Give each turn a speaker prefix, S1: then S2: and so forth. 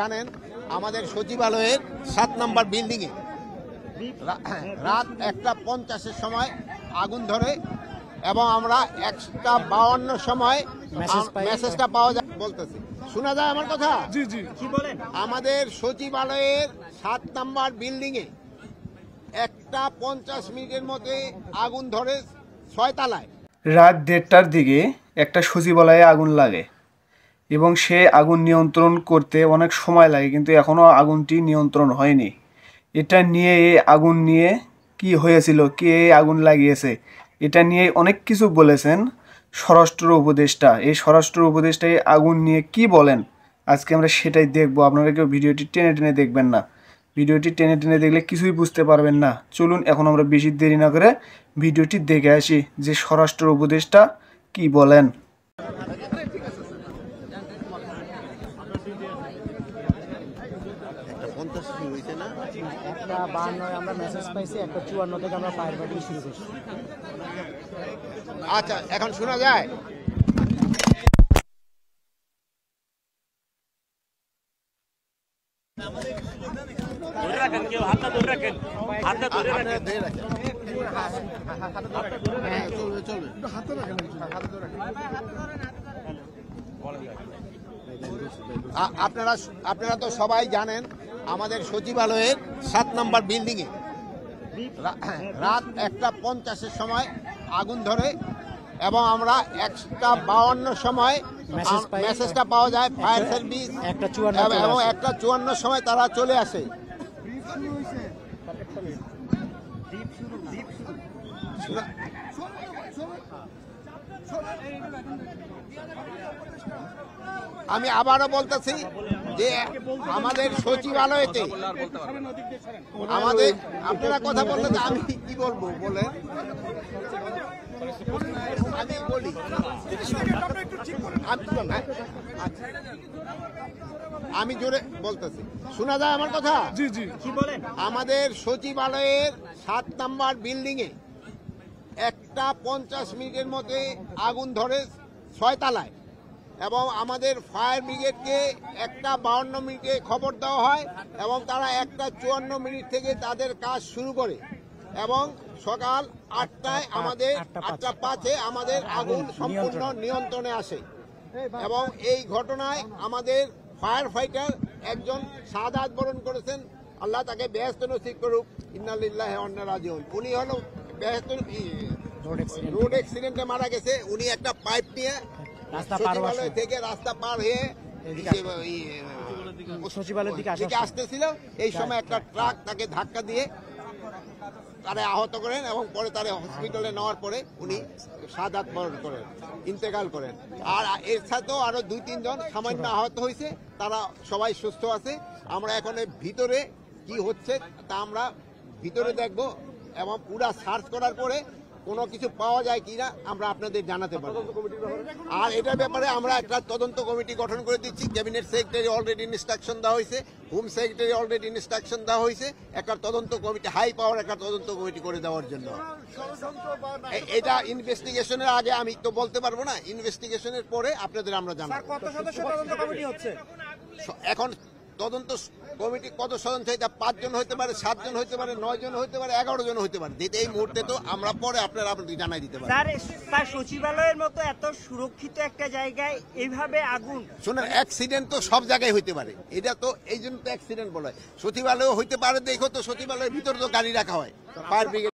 S1: জানেন আমাদের সচিবালয়ের 7 নম্বর বিল্ডিং এ রাত 1:50-এর সময় আগুন ধরে এবং আমরা 1:52 সময় মেসেজটা পাওয়া যায়। বলতেছি শোনা যায় আমার কথা?
S2: জি জি কি বলেন?
S1: আমাদের সচিবালয়ের 7 নম্বর বিল্ডিং এ 1:50 মধ্যে আগুন ধরে 6 তলায়।
S2: রাত 1:30টার দিকে একটা সচিবালয়ে আগুন লাগে এবং সে আগুন নিয়ন্ত্রণ করতে অনেক সময় লাগে, কিন্তু এখনও আগুনটি নিয়ন্ত্রণ হয়নি। এটা নিয়ে আগুন নিয়ে কি হয়েছিল, কে আগুন লাগিয়েছে, এটা নিয়ে অনেক কিছু বলেছেন স্বরাষ্ট্র উপদেষ্টা। এই স্বরাষ্ট্র উপদেষ্টা এই আগুন নিয়ে কি বলেন আজকে আমরা সেটাই দেখব। আপনারা কেউ ভিডিওটি টেনে টেনে দেখবেন না, ভিডিওটি টেনে টেনে দেখলে কিছুই বুঝতে পারবেন না। চলুন এখন আমরা বেশি দেরি না করে ভিডিওটি দেখে আসি যে স্বরাষ্ট্র উপদেষ্টা কি বলেন।
S3: একটা 52 আমরা মেসেজ পাইছি, একটা 54 থেকে আমরা ফায়ার ফাইটিং শুরু করছি।
S1: আচ্ছা, এখন শোনা যায়?
S4: ধরে রাখেন, কেউ হাতটা ধরে রাখেন, হাতটা ধরে রাখেন।
S1: আপনারা তো সবাই জানেন আমাদের সচিবালয়ের 7 নম্বর বিল্ডিং এ রাত 1:50-এর সময় আগুন ধরে এবং আমরা 1:52 সময় মেসেজটা পাওয়া যায় ফায়ার সার্ভিস এবং 1:54 সময় তারা চলে আসে। আমি আবারও বলতেছি যে আমাদের সচিবালয়তে আমাদের আপনারা কথা বলতে আমি কি বলবো বলেন, আমি বলি আমি জোরে বলতেছি, শোনা যায় আমার কথা?
S2: জি জি
S4: কি বলেন?
S1: আমাদের সচিবালয়ের 7 নম্বর বিল্ডিং এ 1:50 মধ্যে আগুন ধরে 6 তলায় এবং আমাদের ফায়ার ব্রিগেডকে 1:52 খবর দেওয়া হয় এবং তারা 1:54 থেকে তাদের কাজ শুরু করে এবং সকাল 8টায় আমাদের 8:05-এ আমাদের আগুন সম্পূর্ণ নিয়ন্ত্রণে আসে এবং এই ঘটনায় আমাদের ফায়ার ফাইটার একজন শাহাদাত বরণ করেছেন। আল্লাহ তাকে বেহেশত নসিব করুক, ইন্না লিল্লাহি ওয়া ইন্না ইলাইহি রাজিউন। উনি হলো রোড অ্যাক্সিডেন্টে মারা গেছে। উনি একটা পাইপ নিয়ে সচিবালয় থেকে রাস্তা পার হয়ে
S3: সচিবালয়ের দিকে
S1: আসতেছিল। এই সময় একটা ট্রাক তাকে ধাক্কা দিয়ে তারা আহত করেন এবং পরে তারা হসপিটালে নেওয়ার পরে উনি শাহাদাত বরণ করেন, ইন্তেকাল করেন। আর এর সাথেও আরো 2-3 জন সামান্য আহত হয়েছে, তারা সবাই সুস্থ আছে। আমরা এখন ভিতরে কি হচ্ছে তা আমরা ভিতরে দেখব এবং পুরা সার্চ করার পরে কোনো কিছু পাওয়া যায় কিনা আমরা আপনাদের জানাতে পারবো। আর এটার ব্যাপারে আমরা একটা তদন্ত কমিটি গঠন করে দিচ্ছি। ক্যাবিনেট সেক্রেটারি অলরেডি ইনস্ট্রাকশন দেওয়া হয়েছে, হোম সেক্রেটারি অলরেডি ইনস্ট্রাকশন দেওয়া হয়েছে একটা তদন্ত কমিটি, হাই পাওয়ার একটা তদন্ত কমিটি করে দেওয়ার জন্য। এটা ইনভেস্টিগেশনের আগে আমি তো বলতে পারবো না, ইনভেস্টিগেশনের পরে আপনাদের আমরা জানাবো।
S3: কত সদস্য তদন্ত কমিটি হচ্ছে
S1: এখন তদন্ত কমিটি কত সদস্য? এটা 5 জন হতে পারে, 7 জন হতে পারে, 9 জন হতে পারে, 11 জন হতে পারে। যেটা এই মুহূর্তে তো আমরা পরে আপনারা জানাই দিতে পারেন।
S4: স্যার সচিবালয়ের মতো এত সুরক্ষিত একটা জায়গায় এইভাবে আগুন,
S1: শোনেন, অ্যাক্সিডেন্ট তো সব জায়গায় হইতে পারে, এটা তো এই জন্য তো অ্যাক্সিডেন্ট বলা হয়। সচিবালয় হইতে পারে, দেখো তো সচিবালয়ের ভিতরে তো গাড়ি রাখা হয় ফায়ার ব্রিগেড।